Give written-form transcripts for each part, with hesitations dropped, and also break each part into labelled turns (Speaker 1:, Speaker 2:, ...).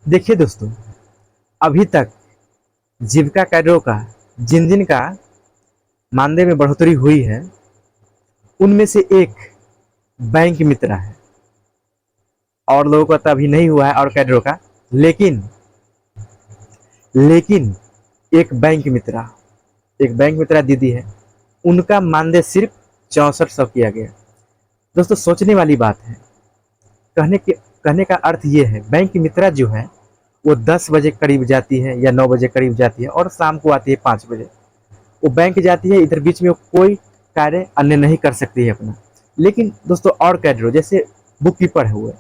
Speaker 1: देखिए दोस्तों, अभी तक जीविका कैडरों का जिन जिन का मानदेय में बढ़ोतरी हुई है, उनमें से एक बैंक मित्रा है। और लोगों का तो अभी नहीं हुआ है, और कैडरों का। लेकिन लेकिन एक बैंक मित्रा दीदी है, उनका मानदेय सिर्फ 6400 किया गया। दोस्तों, सोचने वाली बात है। कहने का अर्थ ये है, बैंक मित्रा जो है वो 10 बजे करीब जाती है या 9 बजे करीब जाती है, और शाम को आती है 5 बजे। वो बैंक जाती है, इधर बीच में वो कोई कार्य अन्य नहीं कर सकती है अपना। लेकिन दोस्तों, और कैडर जैसे बुक कीपर हुए,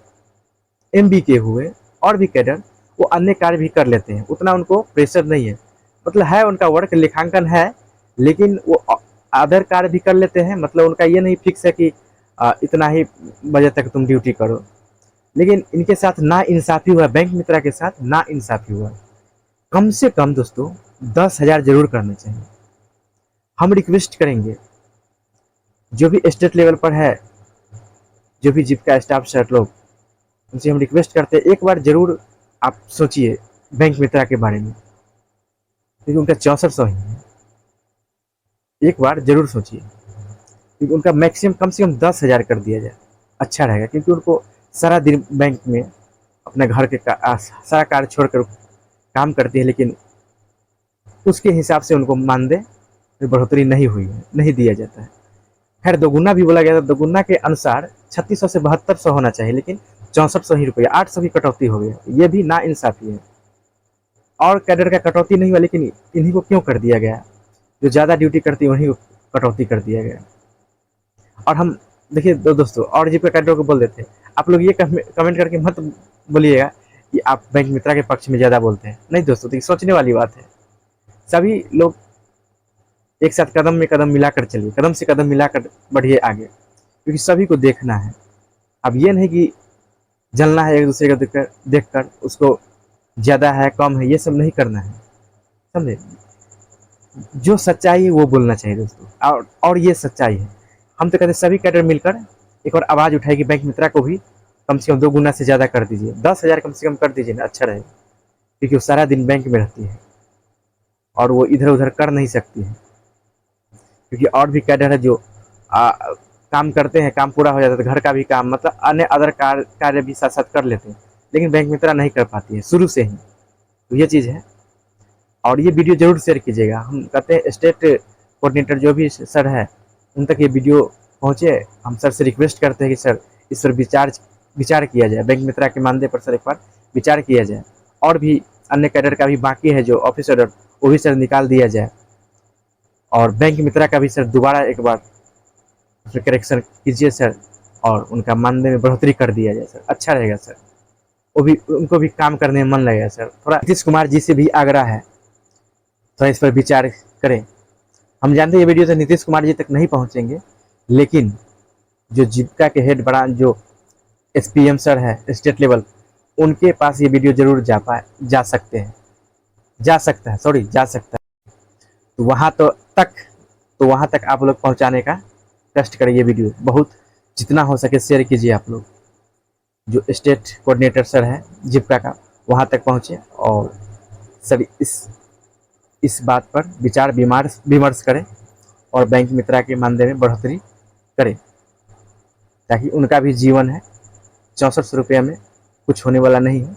Speaker 1: एमबी के हुए, और भी कैडर, वो अन्य कार्य भी कर लेते हैं, उतना उनको प्रेशर नहीं है। मतलब है, उनका वर्क लेखांकन है, लेकिन वो अदर कार्य भी कर लेते हैं। मतलब उनका ये नहीं फिक्स है कि इतना ही बजे तक तुम ड्यूटी करो। लेकिन इनके साथ ना इंसाफी हुआ, बैंक मित्रा के साथ ना इंसाफी हुआ। कम से कम दोस्तों 10,000 जरूर करने चाहिए। हम रिक्वेस्ट करेंगे, जो भी स्टेट लेवल पर है, जो भी जीविका स्टाफ सर लोग, उनसे हम रिक्वेस्ट करते हैं, एक बार जरूर आप सोचिए बैंक मित्रा के बारे में, क्योंकि उनका 6400 ही है। एक बार जरूर सोचिए, क्योंकि उनका मैक्सिमम कम से कम 10,000 कर दिया जाए, अच्छा रहेगा। क्योंकि उनको सारा दिन बैंक में अपने घर के सारा कार्य छोड़कर काम करती है, लेकिन उसके हिसाब से उनको मानदेय में बढ़ोतरी नहीं हुई है, नहीं दिया जाता है। खैर, दोगुना भी बोला गया था, दोगुना के अनुसार 3600 से 7200 होना चाहिए, लेकिन 6400 ही रुपया, 800 की कटौती हो गया। ये भी ना इंसाफी है। और कैडर का कटौती नहीं हुआ, लेकिन इन्हीं को क्यों कर दिया गया? जो ज़्यादा ड्यूटी करती है उन्हीं को कटौती कर दिया गया। और हम देखिए दोस्तों, और जीपे कैडर को बोल देते हैं, आप लोग ये कमेंट करके मत बोलिएगा कि आप बैंक मित्रा के पक्ष में ज़्यादा बोलते हैं। नहीं दोस्तों, तो सोचने वाली बात है। सभी लोग एक साथ कदम में कदम मिलाकर चलिए, कदम से कदम मिलाकर बढ़िए आगे, क्योंकि सभी को देखना है। अब ये नहीं कि जलना है एक दूसरे को देखकर उसको ज़्यादा है कम है, ये सब नहीं करना है, समझे? जो सच्चाई है वो बोलना चाहिए दोस्तों, और ये सच्चाई है। हम तो कहते हैं सभी कैडर मिलकर एक और आवाज़ उठाएगी, बैंक मित्रा को भी कम से कम 2 गुना से ज़्यादा कर दीजिए, 10,000 कम से कम कर दीजिए ना, अच्छा रहेगा। क्योंकि वो सारा दिन बैंक में रहती है और वो इधर उधर कर नहीं सकती है। क्योंकि और भी कैडर है जो काम करते हैं, काम पूरा हो जाता है तो घर का भी काम, मतलब अन्य अदर कार्य भी साथ साथ कर लेते हैं, लेकिन बैंक मित्रा नहीं कर पाती है शुरू से ही। तो ये चीज़ है। और ये वीडियो जरूर शेयर कीजिएगा। हम कहते हैं स्टेट कोऑर्डिनेटर जो भी सर है, उन तक ये वीडियो पहुँचे। हम सर से रिक्वेस्ट करते हैं कि सर इस पर विचार किया जाए, बैंक मित्रा के मानदेय पर सर एक बार विचार किया जाए। और भी अन्य कैडर का भी बाकी है जो ऑफिसर, वो भी सर निकाल दिया जाए। और बैंक मित्रा का भी सर दोबारा एक बार करेक्शन कीजिए सर, और उनका मानदेय में बढ़ोतरी कर दिया जाए सर, अच्छा रहेगा सर। वो भी, उनको भी काम करने में मन लगेगा सर। थोड़ा नीतीश कुमार जी से भी आग्रह है, थोड़ा इस पर विचार करें। हम जानते हैं ये वीडियो तो नीतीश कुमार जी तक नहीं पहुंचेंगे, लेकिन जो जीविका के हेड बड़ा जो एसपीएम सर है स्टेट लेवल, उनके पास ये वीडियो जरूर जा सकते हैं, जा सकता है। तो वहाँ तक आप लोग पहुँचाने का कष्ट करें। ये वीडियो बहुत जितना हो सके शेयर कीजिए आप लोग। जो स्टेट कोऑर्डिनेटर सर है जीविका का, वहाँ तक पहुँचे और सभी इस बात पर विचार विमर्श करें और बैंक मित्रा के मानदेय में बढ़ोतरी करें, ताकि उनका भी जीवन है। 6400 रुपये में कुछ होने वाला नहीं है।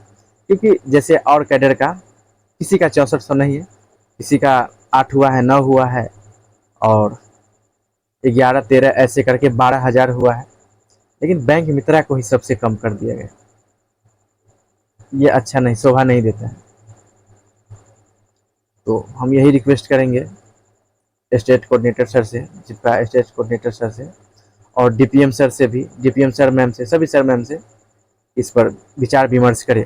Speaker 1: क्योंकि जैसे और कैडर का किसी का 6400 नहीं है, किसी का 8 हुआ है, 9 हुआ है, और 11, 13 ऐसे करके 12,000 हुआ है। लेकिन बैंक मित्रा को ही सबसे कम कर दिया गया। ये अच्छा नहीं, शोभा नहीं देता है। तो हम यही रिक्वेस्ट करेंगे स्टेट कोऑर्डिनेटर सर से, जिसका स्टेट कोऑर्डिनेटर सर से, और डीपीएम सर से भी, डीपीएम सर मैम से, सभी सर मैम से इस पर विचार विमर्श करें,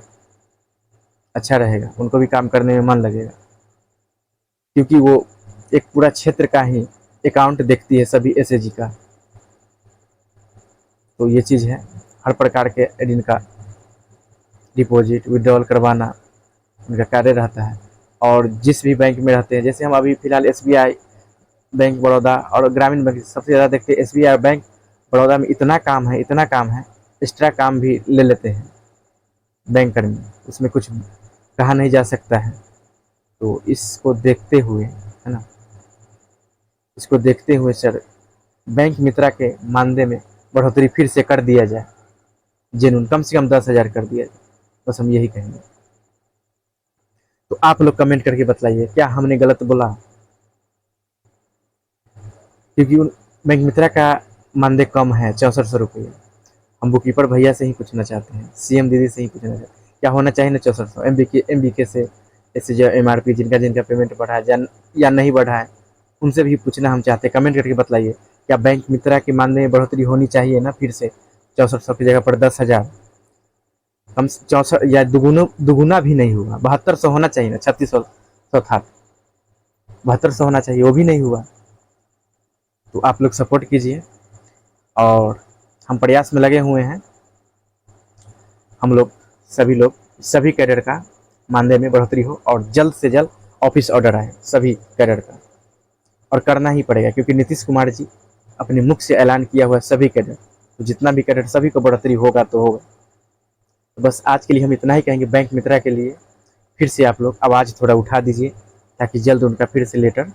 Speaker 1: अच्छा रहेगा। उनको भी काम करने में मन लगेगा, क्योंकि वो एक पूरा क्षेत्र का ही अकाउंट देखती है, सभी एसएजी का। तो ये चीज़ है, हर प्रकार के ऋण का डिपॉजिट विड्रॉल करवाना उनका कार्य रहता है। और जिस भी बैंक में रहते हैं, जैसे हम अभी फिलहाल एसबीआई, बैंक बड़ौदा और ग्रामीण बैंक सबसे ज़्यादा देखते हैं। एसबीआई बैंक बड़ौदा में इतना काम है, एक्स्ट्रा काम भी ले लेते हैं। बैंक कर्मी, उसमें कुछ कहा नहीं जा सकता है। तो इसको देखते हुए, है ना, इसको देखते हुए सर बैंक मित्रा के मानदेय में बढ़ोतरी फिर से कर दिया जाए, जेनुन कम से कम 10,000 कर दिया जाए, बस हम यही कहेंगे। तो आप लोग कमेंट करके बतलाइए क्या हमने गलत बोला, क्योंकि उन बैंक मित्रा का मानदेय कम है 6400 रुपये। हम बुककीपर भैया से ही पूछना चाहते हैं, सीएम दीदी से ही पूछना चाहते हैं, क्या होना चाहिए ना 6400? एमबीके से, ऐसे जो एमआरपी जिनका जिनका पेमेंट बढ़ा है या नहीं बढ़ा है, उनसे भी पूछना हम चाहते हैं। कमेंट करके बताइए क्या बैंक मित्रा के मानदेय में बढ़ोतरी होनी चाहिए ना फिर से 6400 की जगह पर 10,000, कम 64 या दुगुना भी नहीं हुआ, 7200 होना चाहिए ना, 3600 था, 7200 होना चाहिए, वो भी नहीं हुआ। तो आप लोग सपोर्ट कीजिए और हम प्रयास में लगे हुए हैं। हम लोग सभी कैडर का मानदेय में बढ़ोतरी हो और जल्द से जल्द ऑफिस ऑर्डर आए सभी कैडर का, और करना ही पड़ेगा क्योंकि नीतीश कुमार जी अपने मुख से ऐलान किया हुआ है सभी कैडर, तो जितना भी कैडर सभी को बढ़ोतरी होगा तो होगा। तो बस आज के लिए हम इतना ही कहेंगे, बैंक मित्रा के लिए फिर से आप लोग आवाज़ थोड़ा उठा दीजिए ताकि जल्द उनका फिर से लेटर,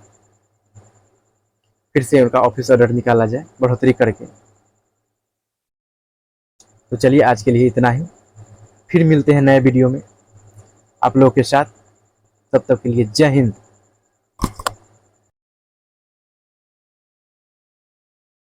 Speaker 1: फिर से उनका ऑफिस ऑर्डर निकाला जाए बढ़ोतरी करके। तो चलिए आज के लिए इतना ही, फिर मिलते हैं नए वीडियो में आप लोगों के साथ। तब तक के लिए जय हिंद।